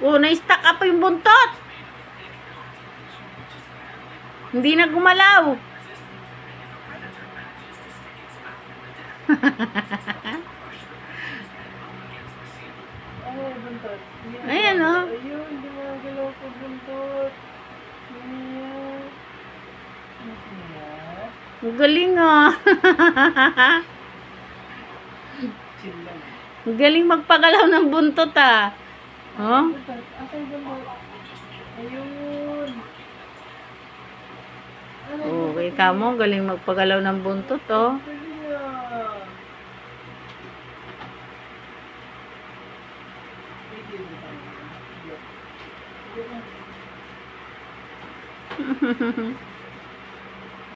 Oh, na-stuck up yung buntot. Hindi na gumalaw. Ay, buntot. Ayan, oh. Ayun, hindi mo galaw ko buntot. Ayan. Ayan. Ang galing, oh. Chill lang. Ang galing magpagalaw ng buntot, ah. Oh? Buntot. Asan buntot? Ayun. Oh, kita mo, galing magpagalaw ng buntot, oh. Ayun.